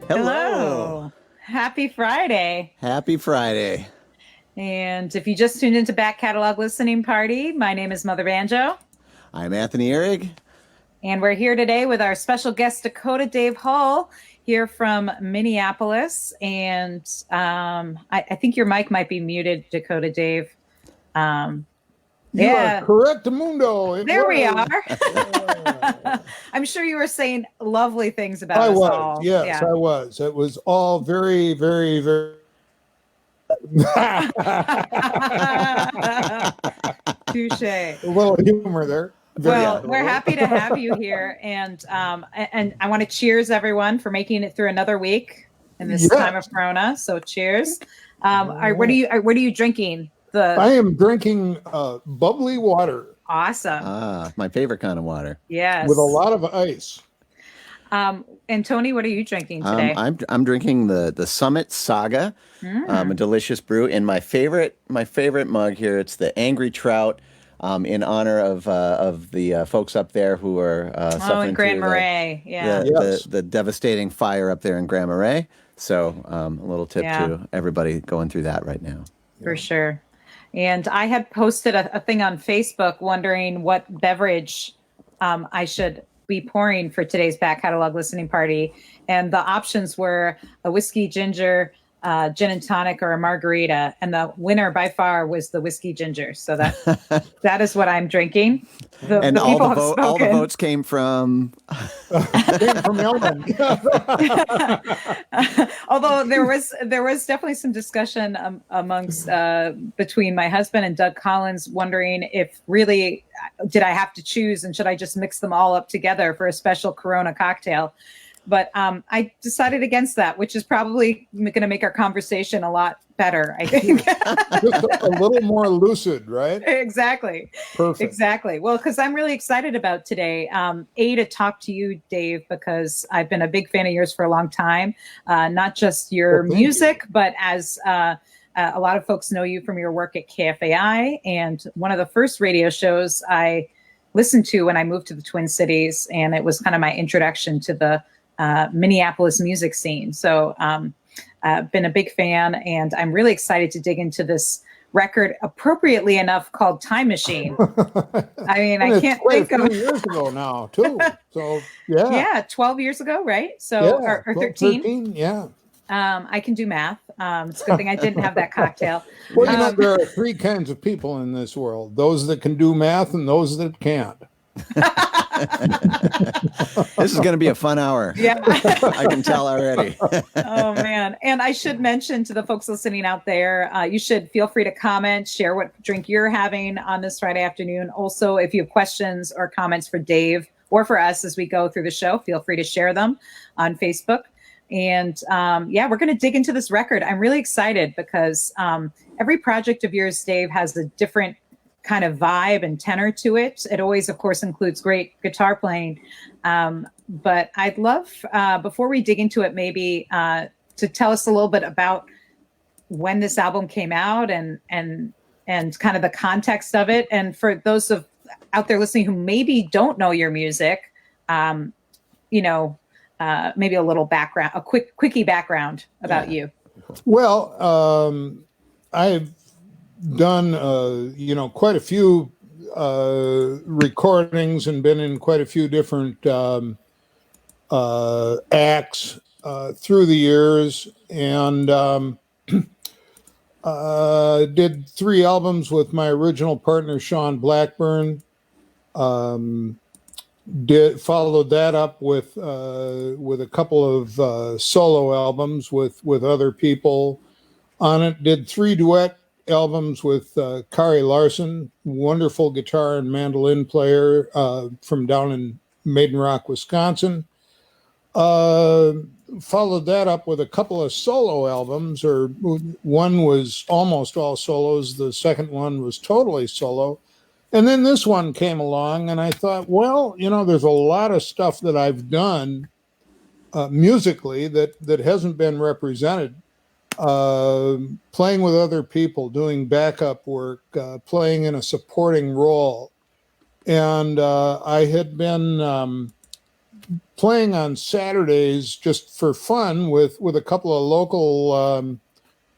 Hello. Happy Friday. Happy Friday. And if you just tuned into Back Catalog Listening Party, my name is Mother Banjo. I'm Anthony Ihrig. And we're here today with our special guest, Dakota Dave Hull, here from Minneapolis. And I think your mic might be muted, Dakota Dave. You are correct, Mundo. There we are. I'm sure you were saying lovely things about us all. Yes, I was. It was all very, very, very. Touche. A little humor there. We're happy to have you here, and I want to cheers everyone for making it through another week in this time of Corona. So cheers. What are you drinking? I am drinking bubbly water. Awesome. My favorite kind of water. Yes. With a lot of ice. And Tony, what are you drinking today? I'm drinking the Summit Saga, a delicious brew. In my favorite mug here, it's the Angry Trout, in honor of the folks up there who are suffering in Grand Marais. The devastating fire up there in Grand Marais. So a little tip to everybody going through that right now. For sure. And I had posted a thing on Facebook wondering what beverage I should be pouring for today's back catalog listening party. And the options were a whiskey ginger, gin and tonic, or a margarita. And the winner by far was the whiskey ginger. So that is what I'm drinking. All the votes came from Ellen. Although there was definitely some discussion amongst between my husband and Doug Collins, wondering if really did I have to choose and should I just mix them all up together for a special Corona cocktail. But I decided against that, which is probably going to make our conversation a lot better, I think. Just a little more lucid, right? Exactly. Perfect. Exactly. Well, because I'm really excited about today. To talk to you, Dave, because I've been a big fan of yours for a long time. Not just your music, but as a lot of folks know you from your work at KFAI. And one of the first radio shows I listened to when I moved to the Twin Cities. And it was kind of my introduction to the Minneapolis music scene. So been a big fan, and I'm really excited to dig into this record, appropriately enough, called Time Machine. I mean, I can't think of years ago now, too. So, 12 years ago, right? So, or 13. I can do math. It's a good thing I didn't have that cocktail. Well, there are three kinds of people in this world: those that can do math and those that can't. This is going to be a fun hour. Yeah. I can tell already. Oh, man. And I should mention to the folks listening out there, you should feel free to comment, share what drink you're having on this Friday afternoon. Also, if you have questions or comments for Dave or for us as we go through the show, feel free to share them on Facebook. And we're going to dig into this record. I'm really excited because every project of yours, Dave, has a different kind of vibe and tenor to it. It always, of course, includes great guitar playing. But I'd love, before we dig into it, maybe to tell us a little bit about when this album came out and kind of the context of it. And for those out there listening who maybe don't know your music, maybe a little background, a quickie background about you. Well, I've done quite a few recordings and been in quite a few different acts through the years, and did 3 albums with my original partner Sean Blackburn. Followed that up with a couple of solo albums with other people on it. Did 3 duet albums with Kari Larson, wonderful guitar and mandolin player from down in Maiden Rock, Wisconsin. Followed that up with a couple of solo albums, or one was almost all solos, the second one was totally solo. And then this one came along, and I thought, well, there's a lot of stuff that I've done musically that hasn't been represented. Playing with other people, doing backup work, playing in a supporting role. And I had been playing on Saturdays just for fun with a couple of local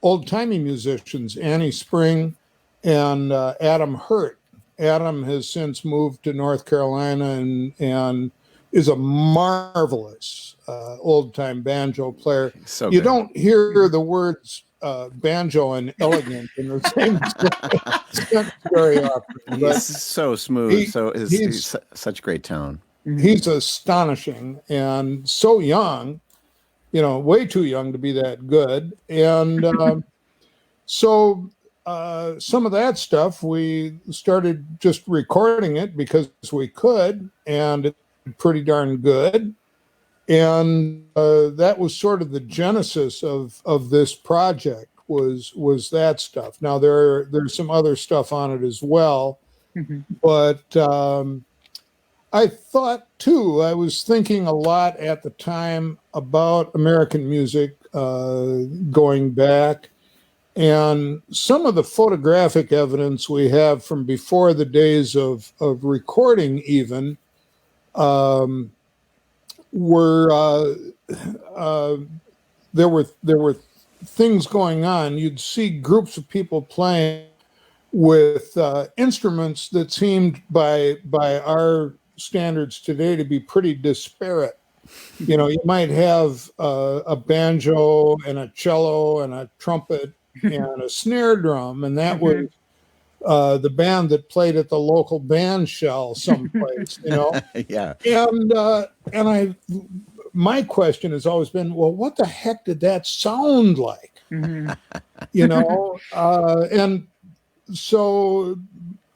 old-timey musicians, Annie Spring and Adam Hurt. Adam has since moved to North Carolina and is a marvelous old-time banjo player. So you good. don't hear the words banjo and elegant in the same sentence very often. He's so smooth. He's such great tone. He's astonishing and so young, way too young to be that good. And so some of that stuff, we started just recording it because we could, and it's pretty darn good. And that was sort of the genesis of this project was that stuff. Now there's some other stuff on it as well, but I thought too, I was thinking a lot at the time about American music going back, and some of the photographic evidence we have from before the days of recording even were there were things going on. You'd see groups of people playing with instruments that seemed by our standards today to be pretty disparate. You might have a banjo and a cello and a trumpet and a snare drum, and that was the band that played at the local band shell someplace, Yeah. And my question has always been, well, what the heck did that sound like? And so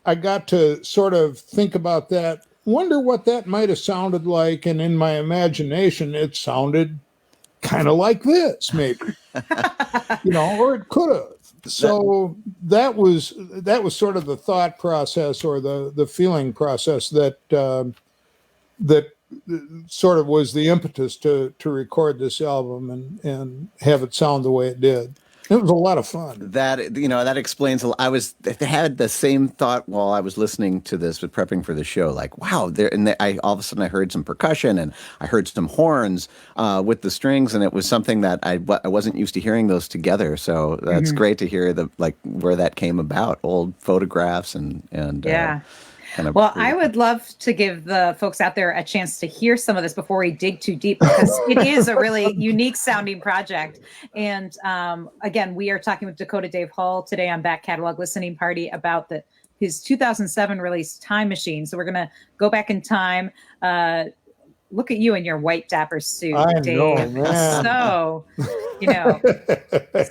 I got to sort of think about that, wonder what that might have sounded like, and in my imagination, it sounded kind of like this, maybe, or it could have. So that was sort of the thought process or the feeling process that sort of was the impetus to record this album and have it sound the way it did. It was a lot of fun. That explains a lot. I had the same thought while I was listening to this, with prepping for the show. Like, wow, all of a sudden I heard some percussion and I heard some horns with the strings, and it was something that I wasn't used to hearing those together. So that's great to hear where that came about. Old photographs and yeah. Well, I would love to give the folks out there a chance to hear some of this before we dig too deep, because it is a really unique sounding project. And again, we are talking with Dakota Dave Hull today on Back Catalog Listening Party about his 2007 release, Time Machine. So we're going to go back in time. Look at you in your white dapper suit, Dave. So,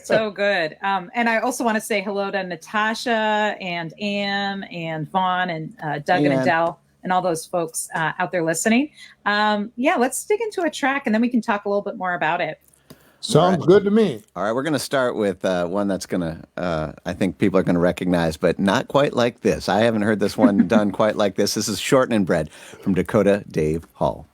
so good. And I also want to say hello to Natasha and Ann and Vaughn and Doug and Adele and all those folks out there listening. Let's dig into a track and then we can talk a little bit more about it. Sounds good to me. All right, we're going to start with one that's going to, I think people are going to recognize, but not quite like this. I haven't heard this one done quite like this. This is Shortening Bread from Dakota Dave Hull.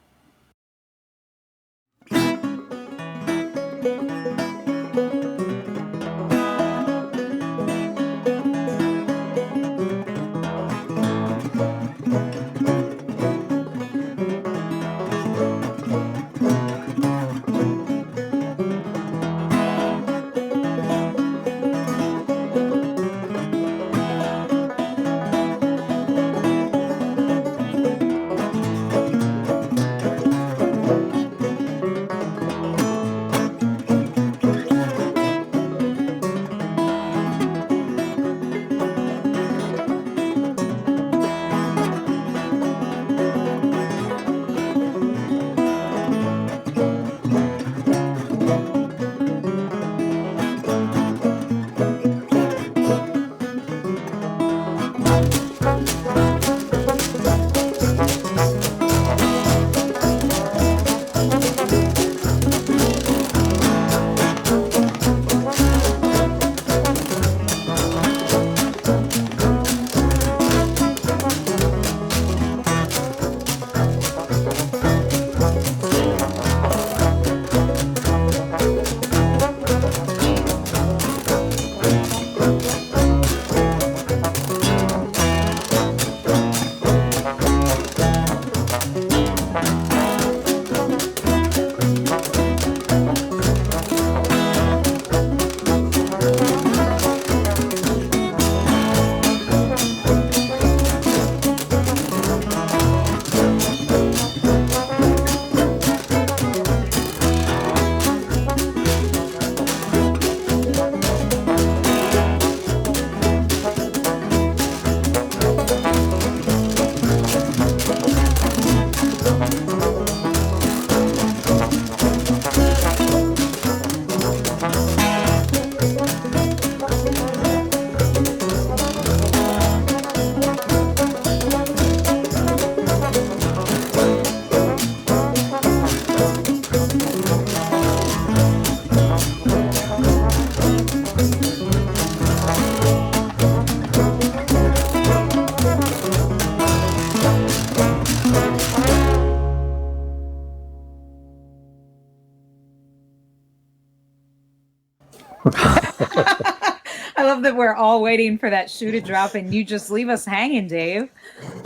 I love that we're all waiting for that shoe to drop and you just leave us hanging, Dave.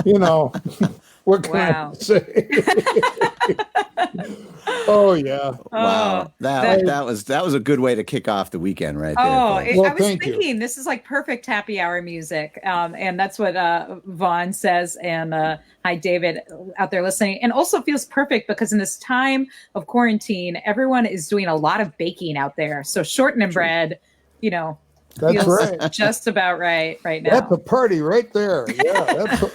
You know, what can Wow. I say? Oh yeah. Wow, Oh, that was a good way to kick off the weekend right there, Oh, folks. Well, I was thank you. thinking this is like perfect happy hour music. And that's what Vaughn says. And hi, David, out there listening. And also feels perfect because in this time of quarantine, everyone is doing a lot of baking out there. So shortening bread, you know, That's feels right. just about right That's now. a party right there. Yeah,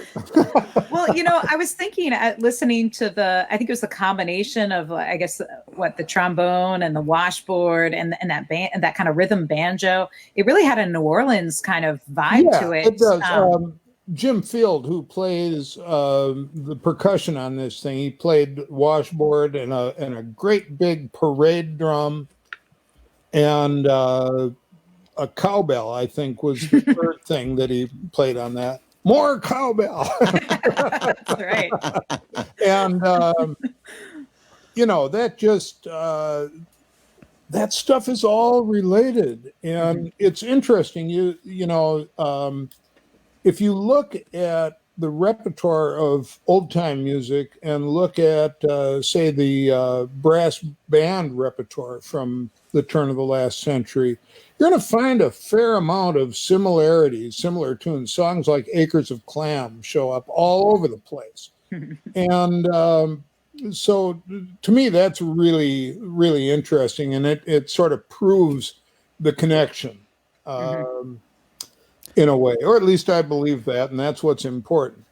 Well, I was thinking at listening to I think it was the combination of, I guess, what the trombone and the washboard and that band and that kind of rhythm banjo. It really had a New Orleans kind of vibe to it. it does. Jim Field, who plays the percussion on this thing, he played washboard and a great big parade drum and a cowbell, I think, was the third thing that he played on that. More cowbell. That's right. And that just that stuff is all related, and it's interesting. If you look at the repertoire of old time music and look at say the brass band repertoire from the turn of the last century, you're going to find a fair amount of similarities, similar tunes. Songs like Acres of Clam show up all over the place. And so to me, that's really, really interesting. And it sort of proves the connection in a way, or at least I believe that. And that's what's important.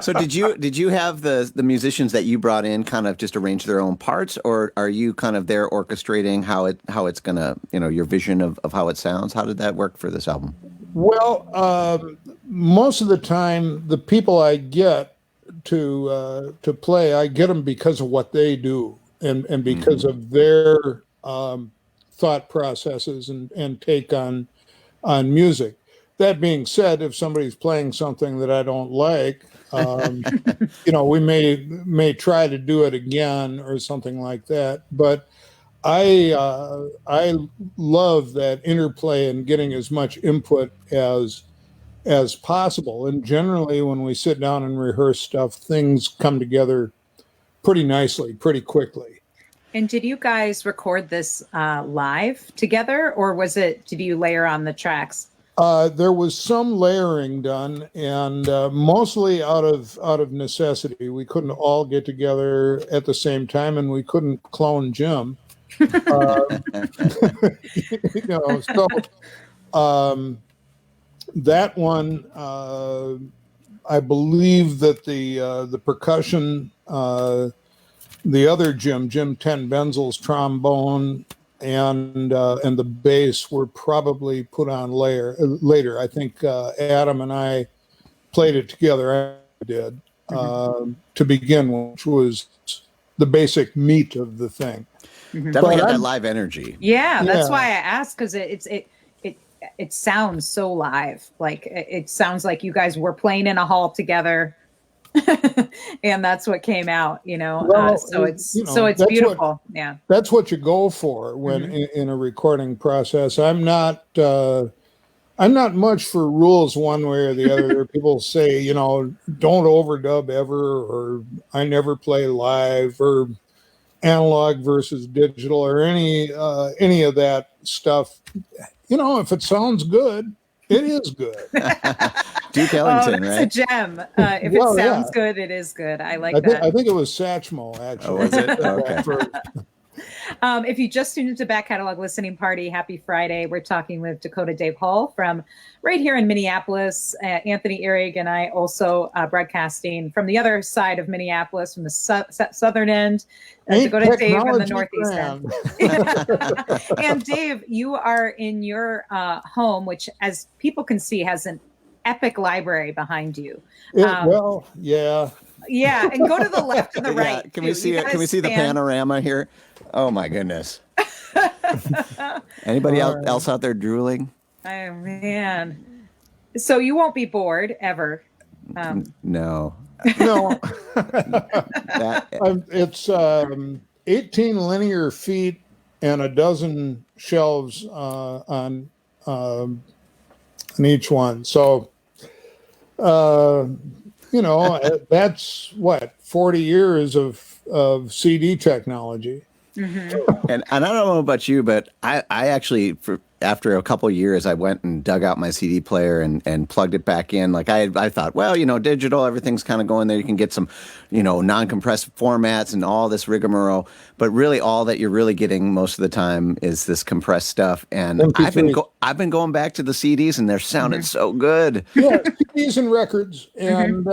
So did you have the musicians that you brought in kind of just arrange their own parts, or are you kind of there orchestrating how it's gonna, your vision of how it sounds? How did that work for this album? Well, most of the time, the people I get to play, I get them because of what they do and because of their thought processes and take on music. That being said, if somebody's playing something that I don't like, we may try to do it again or something like that. But I love that interplay and getting as much input as possible. And generally, when we sit down and rehearse stuff, things come together pretty nicely, pretty quickly. And did you guys record this live together, or did you layer on the tracks? There was some layering done, and mostly out of necessity. We couldn't all get together at the same time, and we couldn't clone Jim. That one, I believe that the percussion, the other Jim Ten Benzel's trombone, and the bass were probably put on later. I think Adam and I played it together. I did to begin with, which was the basic meat of the thing. Definitely had that live energy. Yeah, that's why I asked, because it sounds so live. Like it sounds like you guys were playing in a hall together. And that's what came out, Well, so it's beautiful. Yeah, that's what you go for when in a recording process. I'm not much for rules one way or the other. People say, don't overdub ever, or I never play live, or analog versus digital, or any of that stuff. If it sounds good, it is good. Duke Ellington, that's right? a gem. If it sounds good, it is good. I like that. I think it was Satchmo, actually. Oh, was it? Okay. If you just tuned into Back Catalog Listening Party, happy Friday. We're talking with Dakota Dave Hull from right here in Minneapolis. Anthony Ihrig and I also broadcasting from the other side of Minneapolis, from the southern end. Dakota Dave on the northeast end. And Dave, you are in your home, which, as people can see, has an epic library behind you. Well, yeah. Yeah, and go to the left and the right. Yeah. Can we see it? Can we see the panorama here? Oh my goodness. Anybody else out there drooling? Oh man. So you won't be bored ever. No. It's 18 linear feet and a dozen shelves on each one. So, that's what 40 years of CD technology. And I don't know about you, but I actually, after a couple of years, I went and dug out my CD player and plugged it back in. Like I thought, well, digital, everything's kind of going there. You can get some, non-compressed formats and all this rigmarole. But really, all that you're really getting most of the time is this compressed stuff. And I've been going back to the CDs, and they're sounding so good. Yeah, CDs and records, and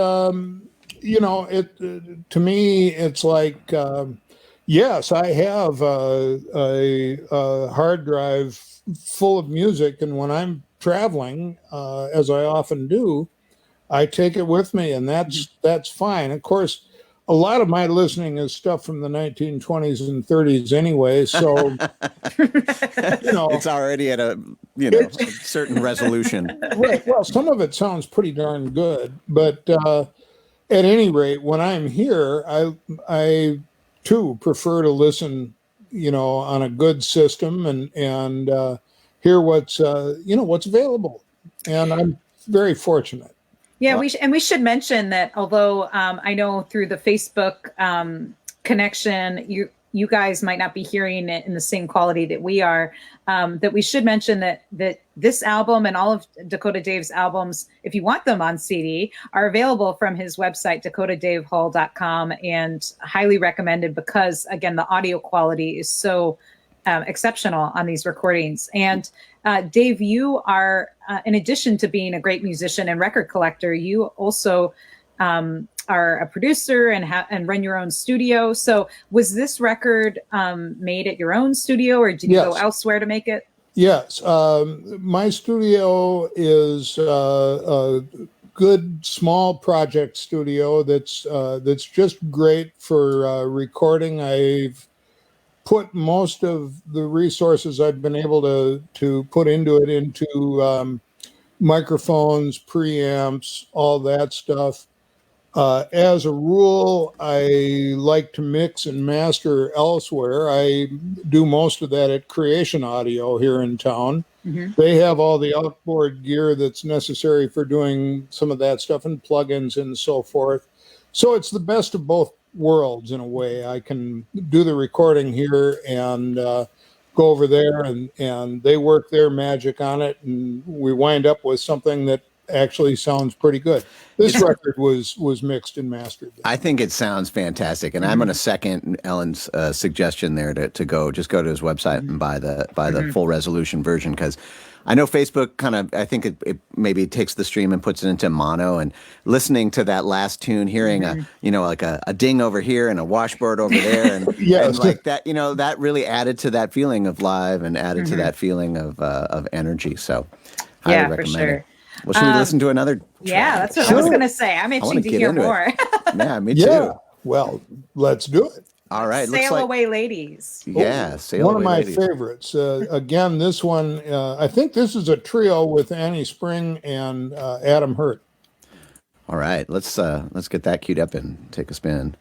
to me, it's like. Yes, I have a hard drive full of music, and when I'm traveling, as I often do, I take it with me, and that's fine. Of course, a lot of my listening is stuff from the 1920s and 30s anyway, so it's already at a certain resolution. Right. Well, some of it sounds pretty darn good, but at any rate, when I'm here, I too prefer to listen, on a good system and hear what's available, and I'm very fortunate. Yeah, we should mention that although I know through the Facebook connection, you guys might not be hearing it in the same quality that we are. That we should mention that this album and all of Dakota Dave's albums, if you want them on CD, are available from his website, dakotadavehull.com, and highly recommended because, again, the audio quality is so exceptional on these recordings. And Dave, you are, in addition to being a great musician and record collector, you also are a producer and run your own studio. So was this record made at your own studio, or did you go elsewhere to make it? Yes. My studio is a good small project studio that's just great for recording. I've put most of the resources I've been able to put into it into microphones, preamps, all that stuff. As a rule, I like to mix and master elsewhere. I do most of that at Creation Audio here in town. They have all the outboard gear that's necessary for doing some of that stuff and plugins and so forth. So it's the best of both worlds in a way. I can do the recording here and go over there, and they work their magic on it, and we wind up with something that actually sounds pretty good. This record was mixed and mastered. I think it sounds fantastic, and I'm going to second Ellen's suggestion there to go to his website and buy the full resolution version, because I know Facebook kind of, I think it maybe takes the stream and puts it into mono, and listening to that last tune, hearing a ding over here and a washboard over there, and, and like that, that really added to that feeling of live and added to that feeling of energy. So highly recommend for sure. it. Well, should we listen to another track? Yeah, that's what I was going to say. I'm itching to hear more. Yeah, me too. Yeah, well, let's do it. All right. Sail Away Ladies. Yeah, Sail Away Ladies. One of my favorites. Again, this one, I think this is a trio with Annie Spring and Adam Hurt. All right, let's get that queued up and take a spin.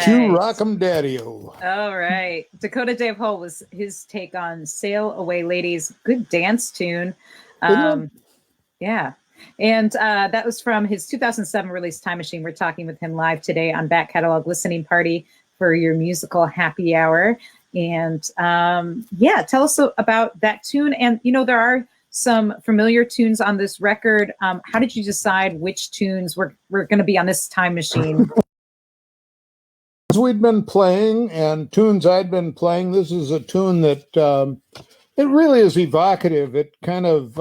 you rock 'em, daddy-o. All right. Dakota Dave Hull was his take on Sail Away Ladies. Good dance tune. Yeah. And that was from his 2007 release, Time Machine. We're talking with him live today on Back Catalog Listening Party for your musical happy hour. And yeah, tell us about that tune. And, you know, there are some familiar tunes on this record. How did you decide which tunes were going to be on this Time Machine? We'd been playing and tunes I'd been playing. This is a tune that it really is evocative. It kind of,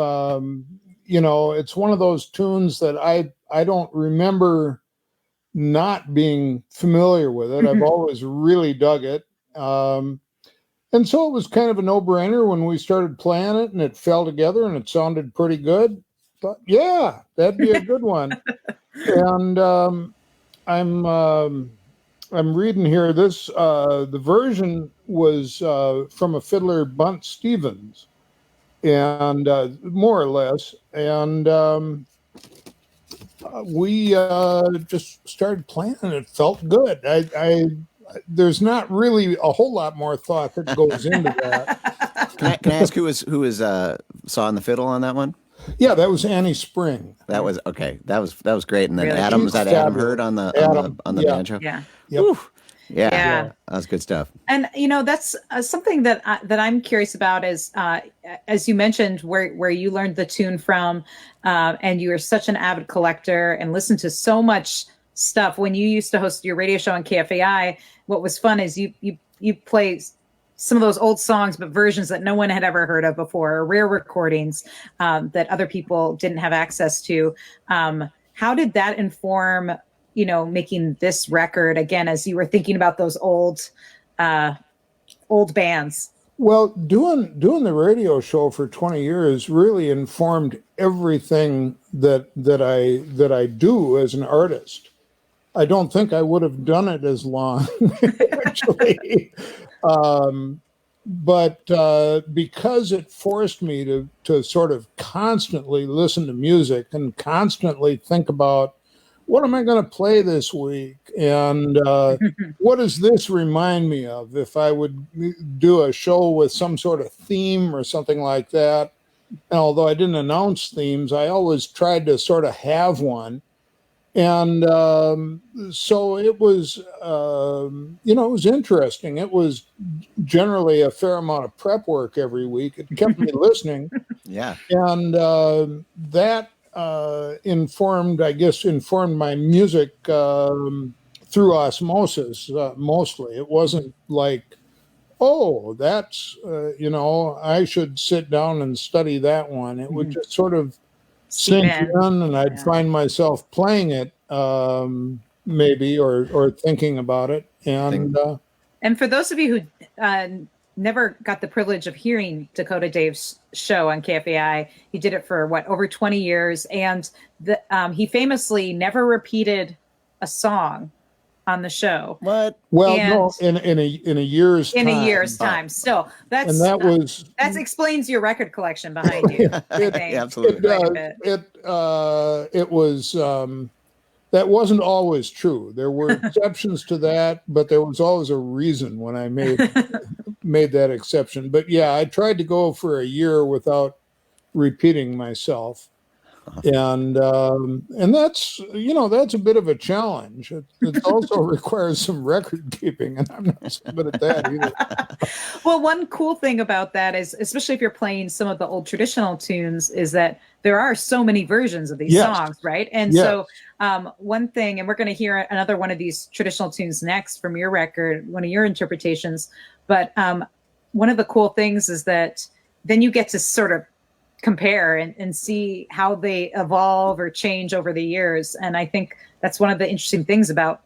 you know, it's one of those tunes that I don't remember not being familiar with it. I've always really dug it. And so it was kind of a no-brainer when we started playing it, and it fell together and it sounded pretty good. But yeah, that'd be a good one. And I'm reading here. This the version was from a fiddler, Bunt Stevens, and more or less. And we just started playing, and it felt good. There's not really a whole lot more thought that goes into that. Can I ask who was sawing the fiddle on that one? Yeah, that was Annie Spring. That was okay. That was great. And then Really? Adam, was that Adam Hurd on the Yeah. banjo? Yeah. Yep. Yeah, that was good stuff. And you know, that's something that I'm curious about is, as you mentioned, where you learned the tune from, and you are such an avid collector and listen to so much stuff. When you used to host your radio show on KFAI, what was fun is you play some of those old songs, but versions that no one had ever heard of before, or rare recordings that other people didn't have access to. How did that inform, you know, making this record again, as you were thinking about those old bands? Well, doing the radio show for 20 years really informed everything that I do as an artist. I don't think I would have done it as long, actually. But because it forced me to sort of constantly listen to music and constantly think about, what am I going to play this week? And what does this remind me of? If I would do a show with some sort of theme or something like that. And although I didn't announce themes, I always tried to sort of have one. And so it was, you know, it was interesting. It was generally a fair amount of prep work every week. It kept me listening. Yeah. And that informed my music through osmosis, mostly. It wasn't like, oh, that's, you know, I should sit down and study that one. It would just sort of sink in, and I'd find myself playing it, maybe, or thinking about it. And for those of you who never got the privilege of hearing Dakota Dave's show on KFAI, he did it for over 20 years, and he famously never repeated a song on the show. What? Well, no, in a year's time. In a year's time. Still, that's and that was that explains your record collection behind you. I think. Absolutely. It was that wasn't always true. There were exceptions to that, but there was always a reason when I made that exception. But yeah, I tried to go for a year without repeating myself. And that's, you know, that's a bit of a challenge. It also requires some record keeping, and I'm not so good at that either. Well, one cool thing about that is, especially if you're playing some of the old traditional tunes, is that there are so many versions of these songs, right? And so one thing, and we're going to hear another one of these traditional tunes next from your record, one of your interpretations, but one of the cool things is that then you get to sort of compare and see how they evolve or change over the years. And I think that's one of the interesting things about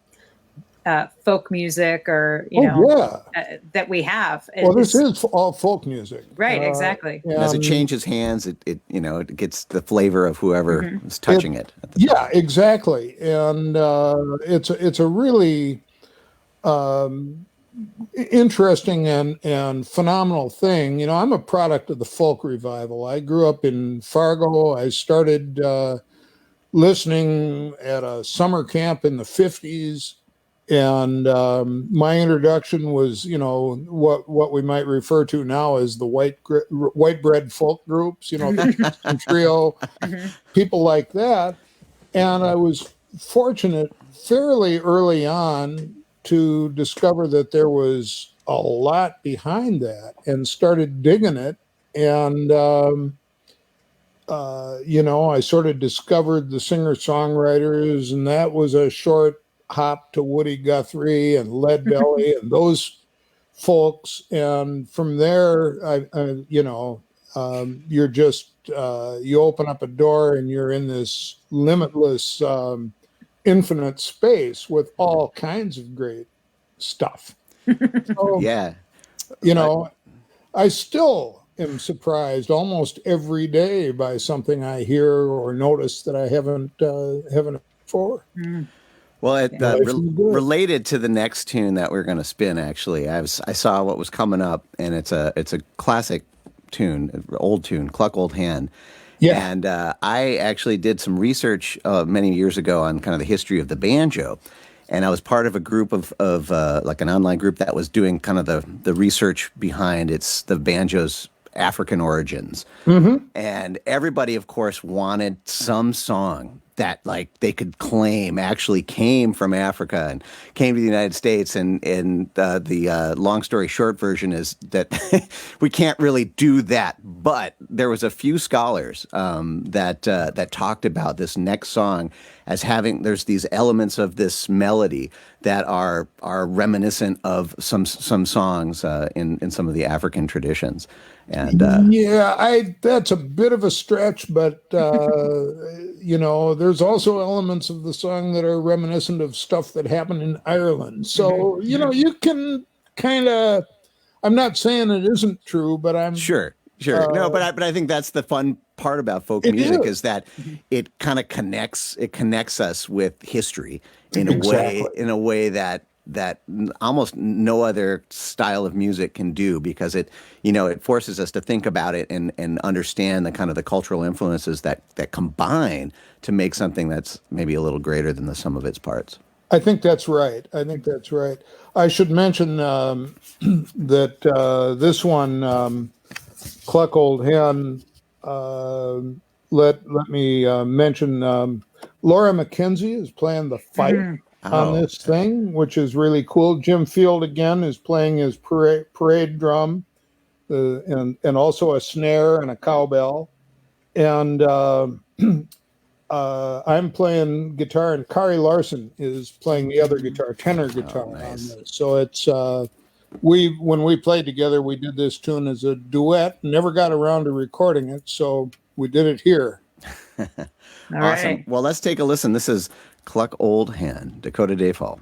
folk music, or that we have. Well, this is all folk music, right? Exactly. As it changes hands, it you know, it gets the flavor of whoever is touching it. Yeah, exactly. And it's a really interesting and phenomenal thing. You know, I'm a product of the folk revival. I grew up in Fargo. I started listening at a summer camp in the 50s. And my introduction was, what we might refer to now as the white bread folk groups, the Houston Trio, people like that. And I was fortunate fairly early on to discover that there was a lot behind that, and started digging it. And I sort of discovered the singer-songwriters, and that was a short hop to Woody Guthrie and Lead Belly and those folks. And from there, you're just you open up a door and you're in this limitless, infinite space with all kinds of great stuff. So, Yeah. I still am surprised almost every day by something I hear or notice that I haven't before. Well, Life is good. related to the next tune that we're going to spin, actually, I saw what was coming up, and it's a classic tune, an old tune, Cluck Old Hand. Yeah. And I actually did some research many years ago on kind of the history of the banjo. And I was part of a group of like an online group that was doing kind of the research behind the banjo's African origins. And everybody, of course, wanted some song that like they could claim actually came from Africa and came to the United States. And the long story short version is that we can't really do that. But there was a few scholars that talked about this next song as there's these elements of this melody that are reminiscent of some songs in some of the African traditions. And that's a bit of a stretch, but there's also elements of the song that are reminiscent of stuff that happened in Ireland. So you can kind of. I'm not saying it isn't true, but I'm sure. No, but I think that's the fun part about folk music is that it kind of connects us with history in a way that almost no other style of music can do, because it forces us to think about it and understand the kind of the cultural influences that combine to make something that's maybe a little greater than the sum of its parts. I think that's right. I should mention that this one, Cluck Old Hen, let me mention Laura McKenzie is playing the fife on this thing, which is really cool. Jim Field again is playing his parade drum, and also a snare and a cowbell, and I'm playing guitar, and Kari Larson is playing the other guitar, tenor guitar on this. So it's when we played together, we did this tune as a duet. Never got around to recording it, so we did it here. All awesome. right. Well, let's take a listen. This is Cluck Old Hand, Dakota Dave Hull.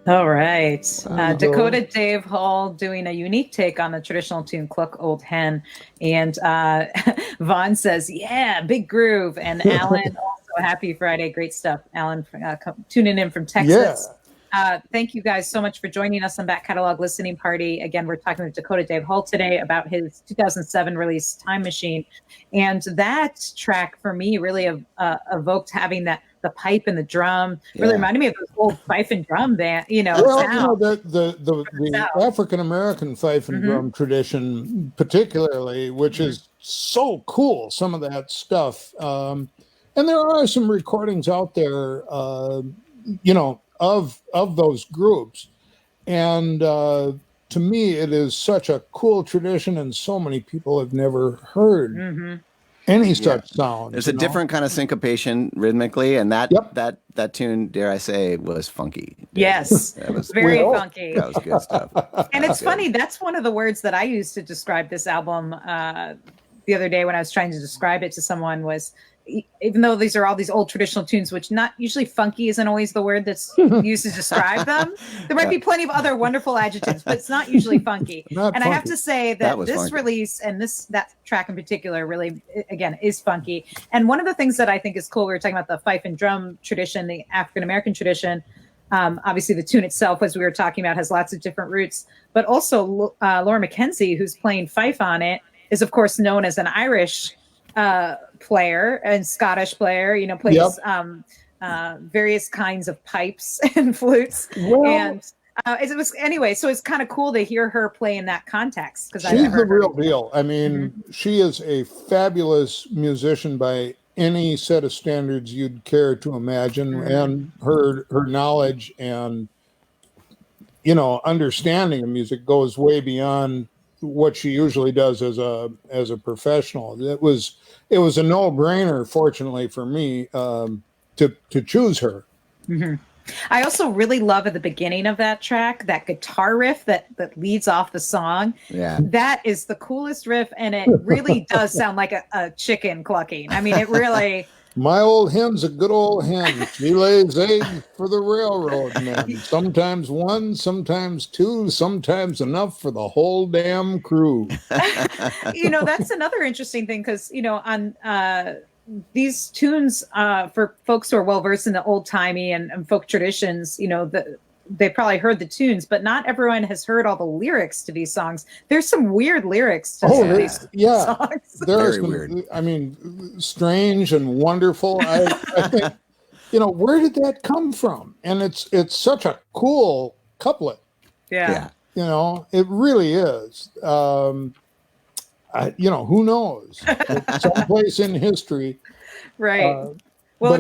All right. Banjo. Dakota Dave Hull doing a unique take on the traditional tune Cluck Old Hen. And Vaughn says, yeah, big groove. And Alan also, happy Friday. Great stuff. Alan tuning in from Texas. Thank you guys so much for joining us on Back Catalog Listening Party. Again, we're talking with Dakota Dave Hull today about his 2007 release Time Machine. And that track for me really evoked having the pipe and the drum. Really reminded me of those old fife and drum band, Well, sound. the African American fife and drum tradition, particularly, which is so cool, some of that stuff. And there are some recordings out there, of those groups. And to me, it is such a cool tradition, and so many people have never heard any such sound. There's a different kind of syncopation rhythmically, and that tune, dare I say, was funky. Yes, that was very funky. That was good stuff. And it's funny, that's one of the words that I used to describe this album the other day when I was trying to describe it to someone was, even though these are all these old traditional tunes, which not usually funky isn't always the word that's used to describe them. There might be plenty of other wonderful adjectives, but it's not usually funky. Not and funky. I have to say that this funky. release and that track in particular really, again, is funky. And one of the things that I think is cool, we were talking about the fife and drum tradition, the African-American tradition. Obviously, the tune itself, as we were talking about, has lots of different roots. But also, Laura McKenzie, who's playing fife on it, is, of course, known as an Irish player and Scottish player, plays various kinds of pipes and flutes. Well, And it was anyway, so it's kind of cool to hear her play in that context. Because she's the real deal. I mean, she is a fabulous musician by any set of standards you'd care to imagine, and her knowledge and understanding of music goes way beyond what she usually does as a professional. It was a no-brainer, fortunately for me, to choose her. I also really love at the beginning of that track, that guitar riff that leads off the song. Yeah. That is the coolest riff, and it really does sound like a chicken clucking. I mean, it really... My old hen's a good old hen. She lays eggs for the railroad men. Sometimes one, sometimes two, sometimes enough for the whole damn crew. That's another interesting thing, because, on these tunes, for folks who are well-versed in the old-timey and folk traditions, they probably heard the tunes, but not everyone has heard all the lyrics to these songs. There's some weird lyrics to these songs. There's Very weird. I mean, strange and wonderful. I think, where did that come from? And it's such a cool couplet. Yeah. It really is. Who knows? It's someplace in history. Right. Well,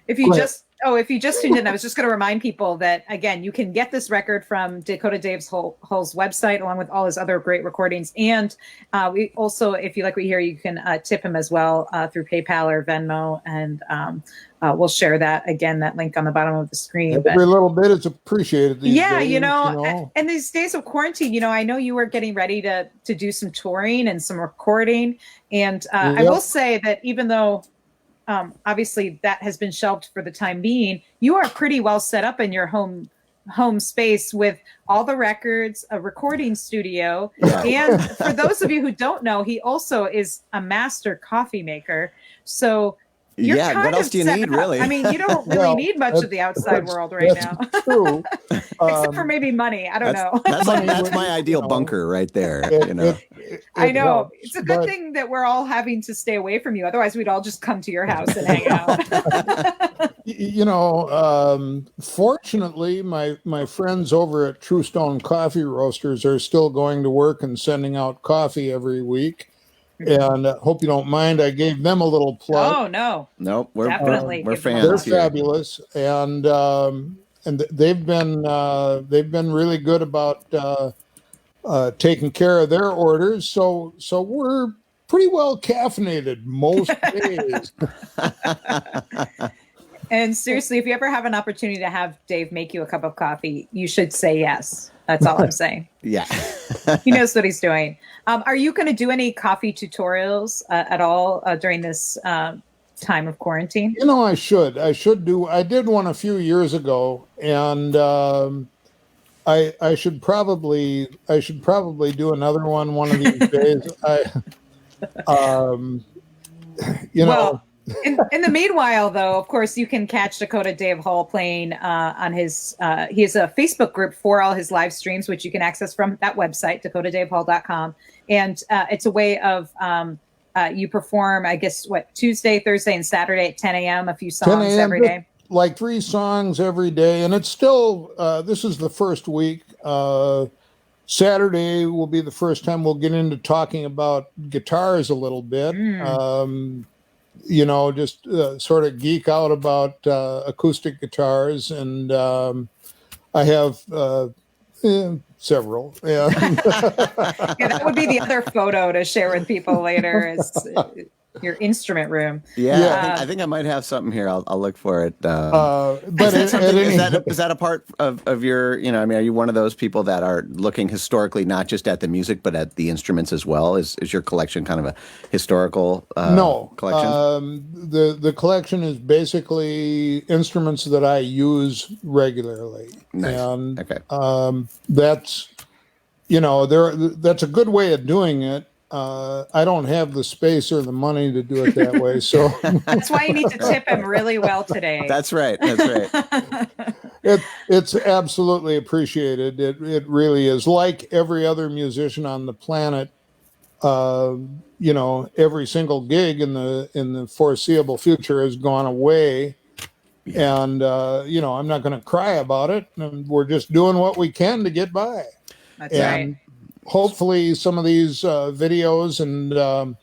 if you just tuned in, I was just going to remind people that, again, you can get this record from Dakota Dave Hull's website, along with all his other great recordings. And we also, if you like what you hear, you can tip him as well through PayPal or Venmo. And we'll share that link on the bottom of the screen. Every little bit is appreciated these days, and these days of quarantine, I know you were getting ready to do some touring and some recording. And I will say that even though obviously that has been shelved for the time being, you are pretty well set up in your home space with all the records, a recording studio. And for those of you who don't know, he also is a master coffee maker. So you're what else do you need, really? I mean, you don't really need much of the outside world right now. True. Except for maybe money. I don't know. That's my ideal bunker right there. I know. Helps, it's a good thing that we're all having to stay away from you. Otherwise, we'd all just come to your house and hang out. Fortunately, my friends over at True Stone Coffee Roasters are still going to work and sending out coffee every week. And hope you don't mind. I gave them a little plug. Oh no, nope. We're fans. They're fabulous, and they've been really good about taking care of their orders. So we're pretty well caffeinated most days. And seriously, if you ever have an opportunity to have Dave make you a cup of coffee, you should say yes. That's all I'm saying. Yeah. He knows what he's doing. Are you going to do any coffee tutorials at all during this time of quarantine? You know, I should. I did one a few years ago, and I should probably do another one of these days. Um, you know, Well, in the meanwhile, though, of course, you can catch Dakota Dave Hull playing on his. He has a Facebook group for all his live streams, which you can access from that website, dakotadavehull.com. And it's a way of you perform, I guess, Tuesday, Thursday, and Saturday at 10 a.m. A few 10 songs a.m. every day. Like 3 songs every day, and it's still. This is the first week. Saturday will be the first time we'll get into talking about guitars a little bit. You know, just sort of geek out about acoustic guitars, and I have several. Yeah, that would be the other photo to share with people later. Is your instrument room? Yeah, I think I might have something here. I'll look for it. But is that a part of your? You know, I mean, are you one of those people that are looking historically not just at the music but at the instruments as well? Is your collection kind of a historical collection? The collection is basically instruments that I use regularly. Nice. And okay. That's, you know, that's a good way of doing it. I don't have the space or the money to do it that way, so that's why you need to tip him really well today. That's right. That's right. It's absolutely appreciated. It really is. Like every other musician on the planet, you know, every single gig in the foreseeable future has gone away. Yeah. And you know, I'm not going to cry about it. And we're just doing what we can to get by. That's right. Hopefully some of these videos and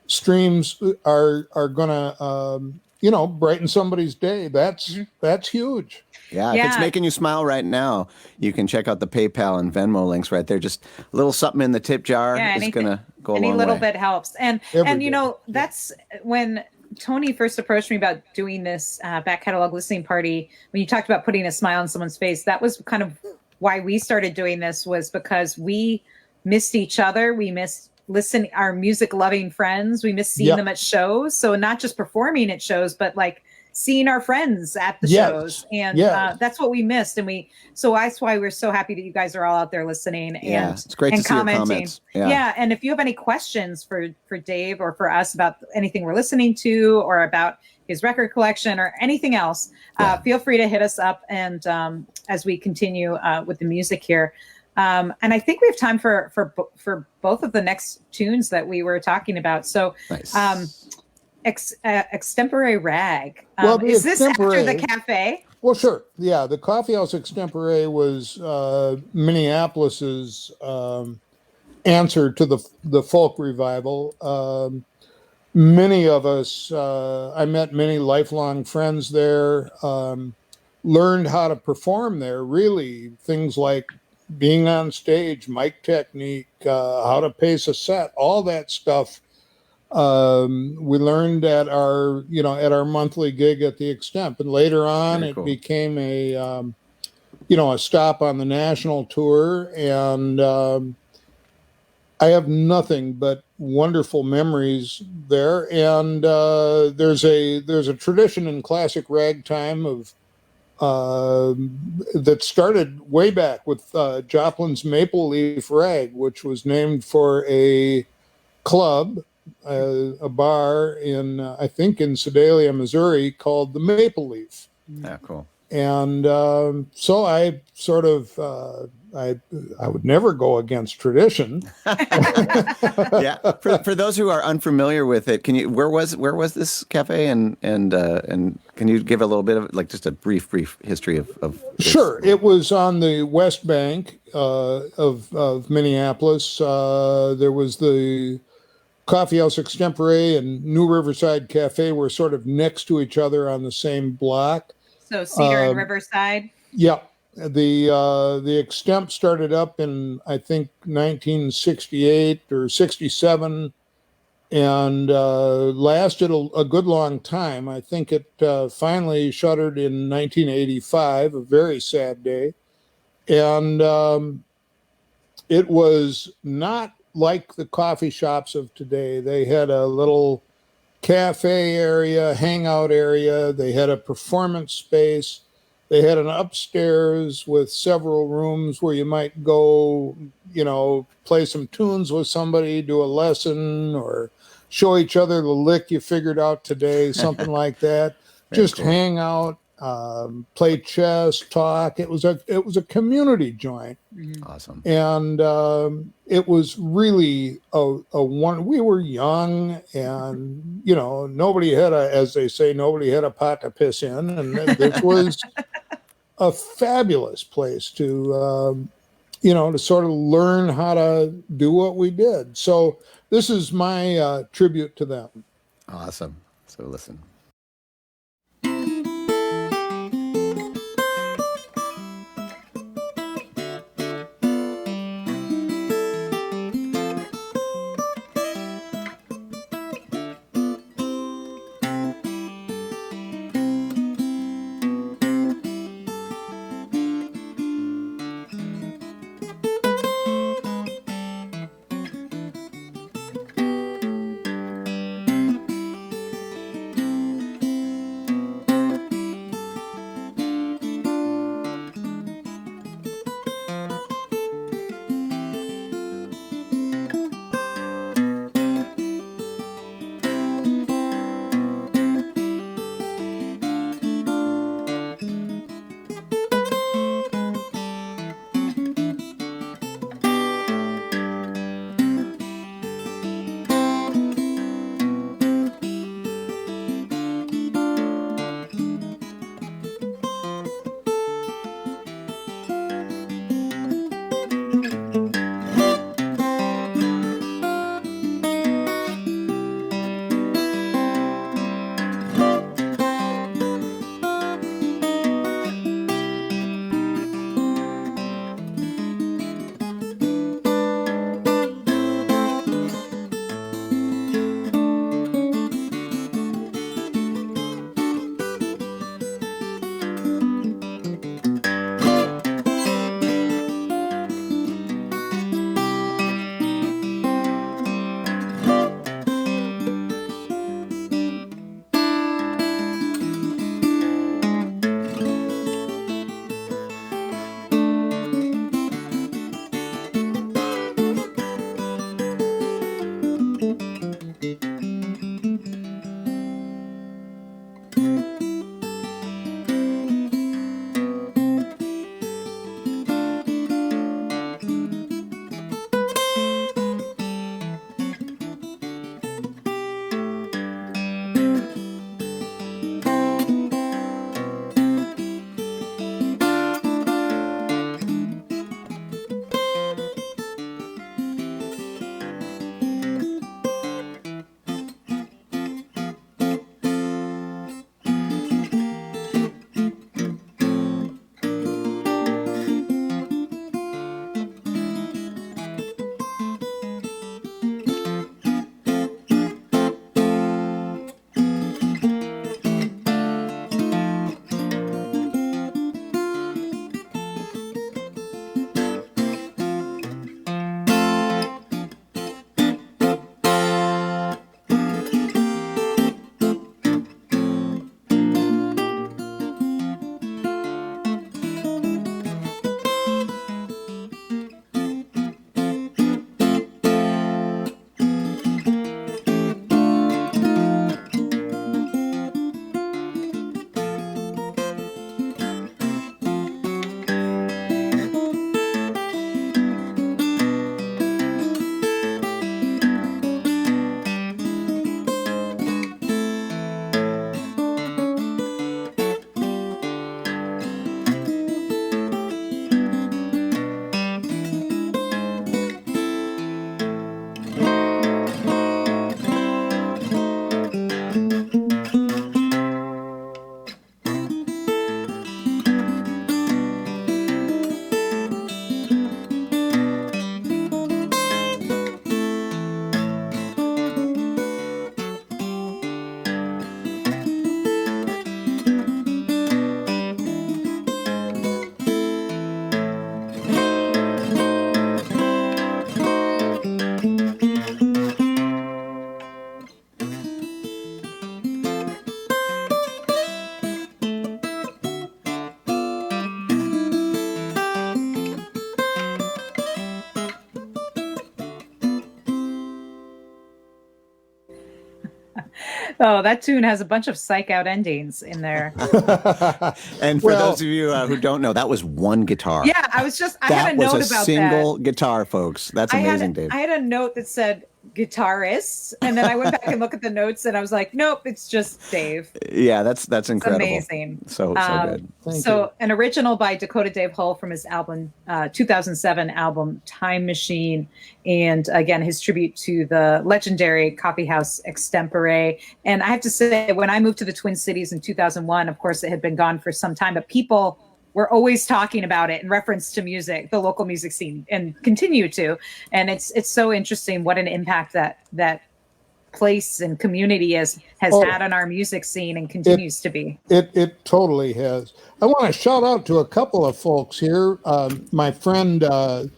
streams are going to, you know, brighten somebody's day. That's huge. Yeah, if it's making you smile right now, you can check out the PayPal and Venmo links right there. Just a little something in the tip jar is going to go a long way. Any little bit helps. And you know, that's when Tony first approached me about doing this back catalog listening party. When you talked about putting a smile on someone's face, that was kind of why we started doing this, was because we missed each other. We missed our music loving friends. We missed seeing them at shows. So not just performing at shows, but like seeing our friends at the shows. And that's what we missed. And so that's why we're so happy that you guys are all out there listening and it's great to see your comments. Yeah. And if you have any questions for Dave or for us about anything we're listening to or about his record collection or anything else, feel free to hit us up. And as we continue with the music here. And I think we have time for both of the next tunes that we were talking about. So, nice. Extempore Rag. Is this after the cafe? Well, sure. Yeah, the Coffee House Extempore was Minneapolis's answer to the folk revival. Many of us, I met many lifelong friends there, learned how to perform there, really, things like being on stage, mic technique, how to pace a set, all that stuff. We learned at our monthly gig at the Extemp, and later on it became a stop on the national tour. And I have nothing but wonderful memories there. And there's a tradition in classic ragtime of that started way back with Joplin's Maple Leaf Rag, which was named for a club, a bar in I think in Sedalia, Missouri, called the Maple Leaf. Yeah, cool. And so I sort of I would never go against tradition. Yeah. For those who are unfamiliar with it, where was this cafe and can you give a little bit of just a brief history of this? Sure. It was on the West Bank of Minneapolis. There was the Coffee House Extempore and New Riverside Cafe were sort of next to each other on the same block. So Cedar and Riverside. Yeah. The Extemp started up in, I think, 1968 or 67 and lasted a good long time. I think it finally shuttered in 1985, a very sad day. And it was not like the coffee shops of today. They had a little cafe area, hangout area. They had a performance space. They had an upstairs with several rooms where you might go, play some tunes with somebody, do a lesson, or show each other the lick you figured out today, something like that. Just cool. hang out, play chess, talk. It was a community joint. Awesome. And it was really a one. We were young, and nobody had as they say, nobody had a pot to piss in, and this was a fabulous place to to sort of learn how to do what we did. So this is my tribute to them. Awesome. So listen. Oh, that tune has a bunch of psych out endings in there. And for those of you who don't know, that was one guitar. Yeah, I had a note was a about single that. guitar, folks. That's amazing, Dave. I had a note that said guitarists, and then I went back and looked at the notes, and I was like, nope, it's just Dave. Yeah, that's incredible. It's amazing. So good. Thank you. An original by Dakota Dave Hull from his album, 2007 album Time Machine, and again his tribute to the legendary coffeehouse extempore. And I have to say, when I moved to the Twin Cities in 2001, of course it had been gone for some time, but people were always talking about it in reference to music, the local music scene, and continue to. And it's so interesting what an impact that place and community has had on our music scene and continues to be. It totally has. I want to shout out to a couple of folks here. My friend Hiroshi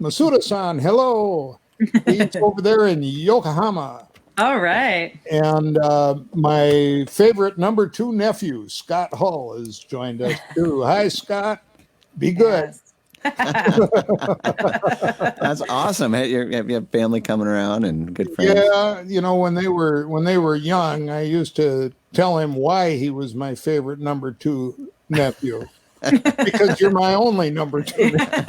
Masuda-san, hello. He's over there in Yokohama. All right. And my favorite number 2 nephew, Scott Hull, has joined us too. Hi, Scott. Be good. Yes. That's awesome. You have family coming around and good friends. Yeah, when they were young, I used to tell him why he was my favorite number 2 nephew. Because you're my only number 2 nephew.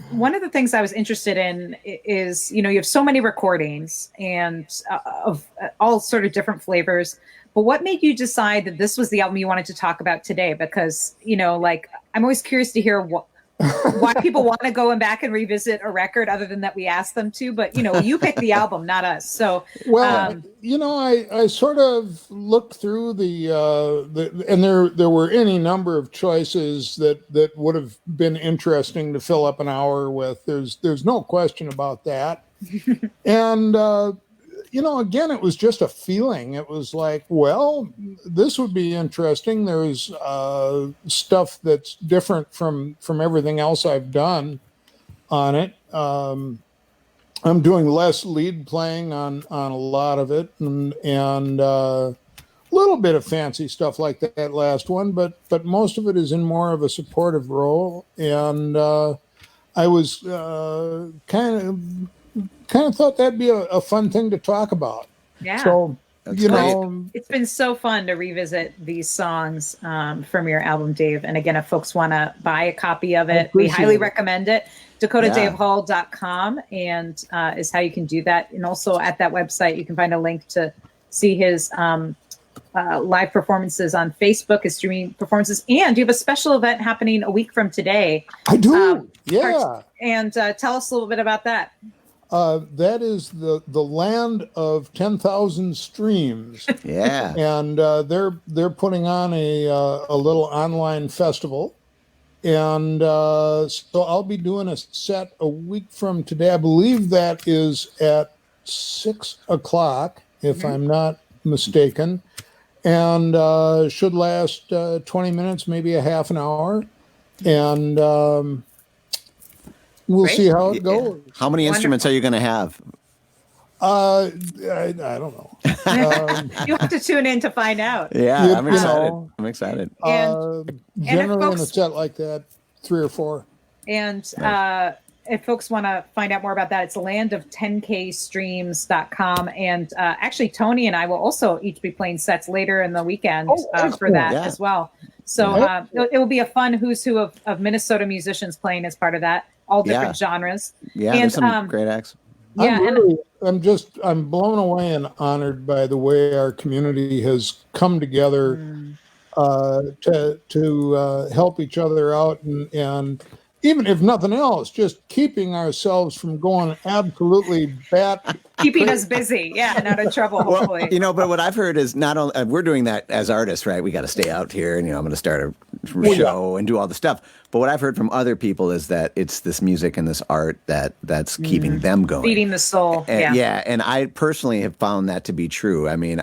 One of the things I was interested in is, you have so many recordings and of all sort of different flavors. But what made you decide that this was the album you wanted to talk about today? Because, I'm always curious to hear why people want to go back and revisit a record other than that we asked them to. But, you picked the album, not us. So, I sort of looked through and there were any number of choices that would have been interesting to fill up an hour with. There's no question about that. And, again, it was just a feeling. It was like, well, this would be interesting. There's stuff that's different from everything else I've done on it. I'm doing less lead playing on a lot of it, and a little bit of fancy stuff like that last one, but most of it is in more of a supportive role. And I was kind of thought that'd be a fun thing to talk about. Yeah. So, it's been so fun to revisit these songs from your album, Dave. And again, if folks want to buy a copy of it, we highly recommend it. DakotaDaveHull.com and is how you can do that. And also at that website, you can find a link to see his live performances on Facebook, his streaming performances. And you have a special event happening a week from today. I do. Yeah. And tell us a little bit about that. That is the land of 10,000 streams. Yeah. And they're putting on a little online festival. And so I'll be doing a set a week from today. I believe that is at 6 o'clock, if I'm not mistaken. And should last 20 minutes, maybe a half an hour. And we'll see how it goes. How many instruments are you going to have? I don't know. You'll have to tune in to find out. Yeah, I'm excited. I'm excited. Generally in a set like that, 3 or 4. And if folks want to find out more about that, it's landof10kstreams.com. And actually, Tony and I will also each be playing sets later in the weekend for that as well. So it will be a fun who's who of Minnesota musicians playing as part of that, all different genres. Yeah, and there's some great acts. I'm blown away and honored by the way our community has come together to help each other out, and even if nothing else, just keeping ourselves from going absolutely keeping us busy, and out of trouble, hopefully. Well, but what I've heard is not only we're doing that as artists, right? We got to stay out here, and I'm going to start a show and do all the stuff. But what I've heard from other people is that it's this music and this art that's keeping them going, feeding the soul. And I personally have found that to be true. I mean,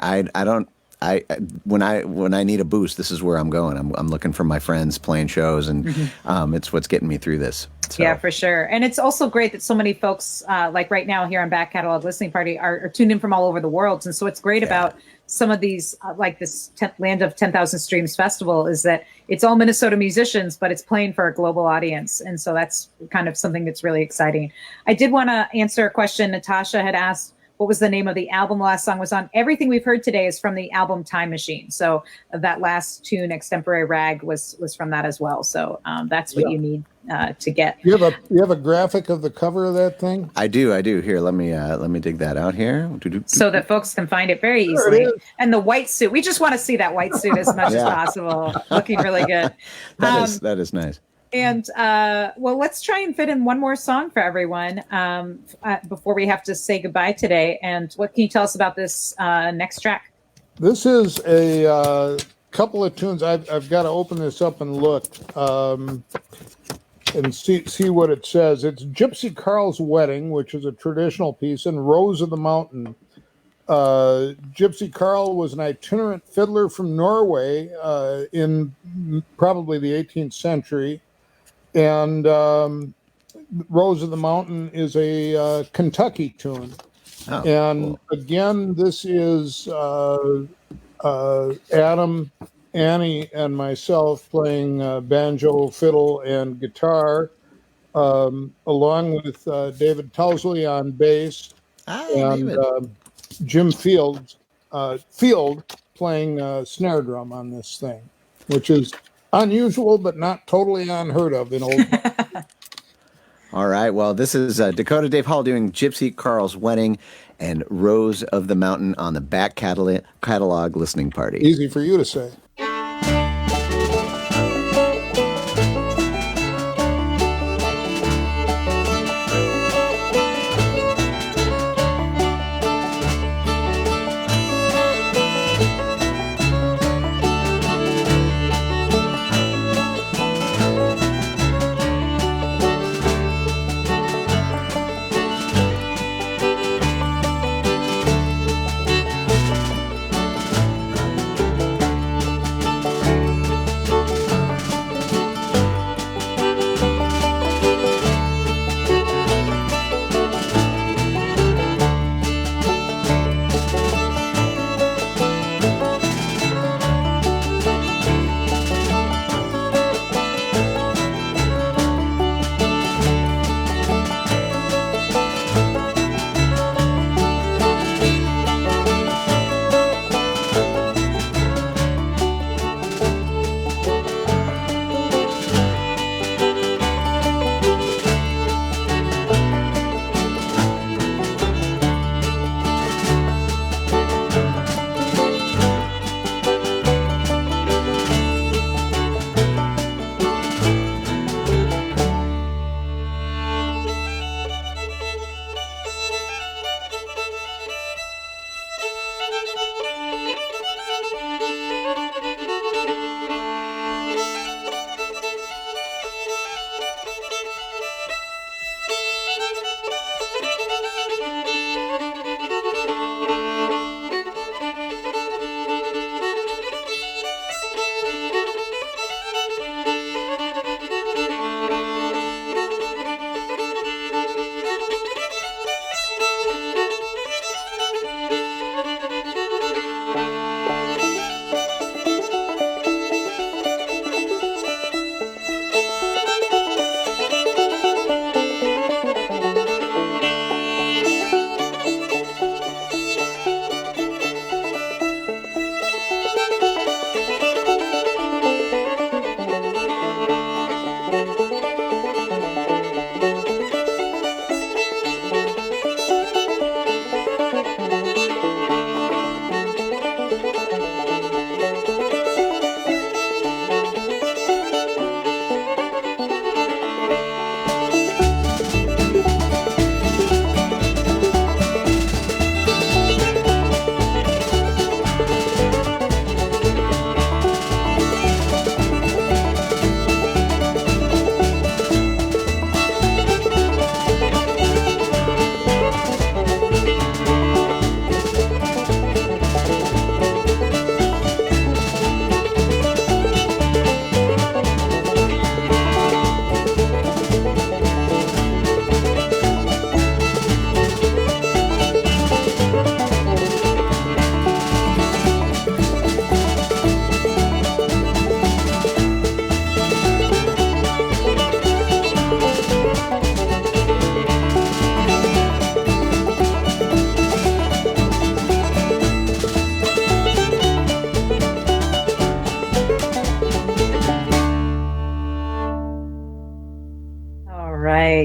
when I need a boost, this is where I'm going. I'm looking for my friends playing shows, and it's what's getting me through this. So. Yeah, for sure. And it's also great that so many folks, like right now here on Back Catalog Listening Party, are tuned in from all over the world. And so what's great about some of these, like this Land of 10,000 Streams Festival, is that it's all Minnesota musicians, but it's playing for a global audience. And so that's kind of something that's really exciting. I did want to answer a question Natasha had asked. What was the name of the album the last song was on? Everything we've heard today is from the album Time Machine. So that last tune, Extempore Rag, was from that as well. So that's what you need to get. You have a graphic of the cover of that thing? I do. Here, let me dig that out here. So that folks can find it very easily. And the white suit. We just want to see that white suit as much as possible. Looking really good. That is nice. And well, let's try and fit in one more song for everyone before we have to say goodbye today. And what can you tell us about this next track? This is a couple of tunes. I've got to open this up and look and see what it says. It's Gypsy Carl's Wedding, which is a traditional piece, and Rose of the Mountain. Gypsy Carl was an itinerant fiddler from Norway in probably the 18th century. And Rose of the Mountain is a Kentucky tune. Oh, and cool. Again, this is Adam, Annie, and myself playing banjo, fiddle, and guitar, along with David Tousley on bass and Jim Field playing snare drum on this thing, which is unusual, but not totally unheard of in old. All right. Well, this is Dakota Dave Hull doing Gypsy Carl's Wedding and Rose of the Mountain on the Back Catalog Listening Party. Easy for you to say.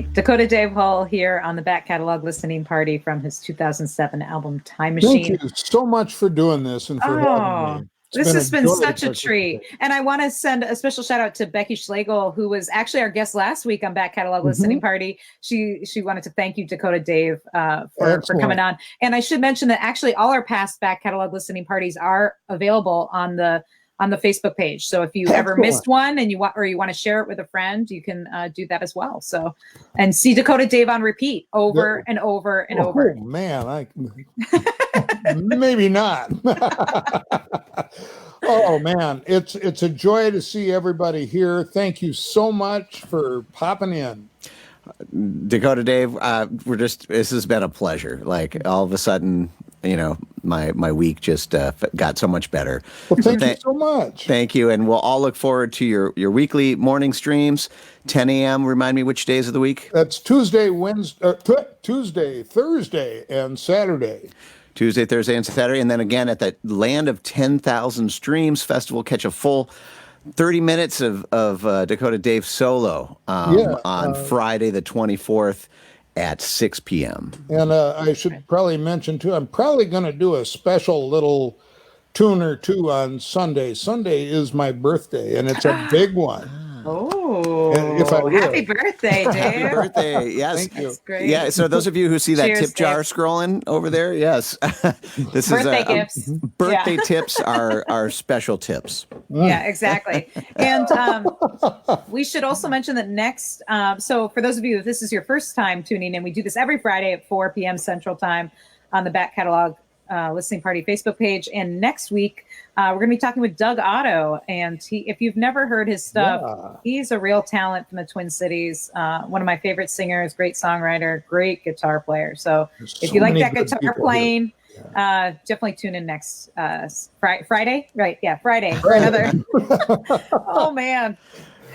great. Dakota Dave Hull here on the back catalog listening party from his 2007 album Time Thank Machine. you so much for doing this and for having me. This has been joy to such a treat. participate. And I want to send a special shout out to Becky Schlegel, who was actually our guest last week on Back Catalog Listening Party. She wanted to thank you, Dakota Dave, for coming on. And I should mention that actually all our past Back Catalog Listening Parties are available on the Facebook page. So if you ever missed one and you want to share it with a friend, you can do that as well. So, and see Dakota Dave on repeat over and over and over. Oh man, maybe not. Oh man, it's a joy to see everybody here. Thank you so much for popping in. Dakota Dave, this has been a pleasure. Like all of a sudden, my week just got so much better. Well, thank you so much. Thank you. And we'll all look forward to your weekly morning streams, 10 a.m. Remind me which days of the week? That's Tuesday, Thursday, and Saturday. Tuesday, Thursday, and Saturday. And then again at the Land of 10,000 Streams Festival, catch a full 30 minutes of Dakota Dave solo on Friday the 24th at 6 p.m. And I should probably mention, too, I'm probably going to do a special little tune or two on Sunday. Sunday is my birthday, and it's a big one. Oh, happy birthday, Dave. Happy birthday. Yes. Thank you. That's great. Yeah. So those of you who see that Cheers, tip jar Dave. scrolling over there, yes. This Birthday is gifts. Birthday tips are special tips. Yeah, exactly. And we should also mention that next, so for those of you, if this is your first time tuning in, we do this every Friday at 4 p.m. Central Time on the Back Catalog Listening Party Facebook page. And next week, we're going to be talking with Doug Otto. And if you've never heard his stuff, he's a real talent from the Twin Cities. One of my favorite singers, great songwriter, great guitar player. So if you like that guitar playing, definitely tune in next Friday. Right. Yeah. Friday for another. Oh, man.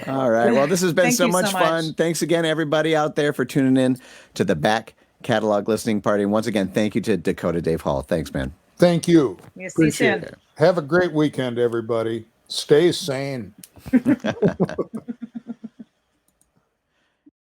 All right. Well, this has been Thank so you much so fun. much. Thanks again, everybody out there, for tuning in to the Back Catalog Listening Party. And once again, thank you to Dakota Dave Hull. Thanks, man. Thank you. Yeah, see you soon. Appreciate it. Have a great weekend, everybody. Stay sane.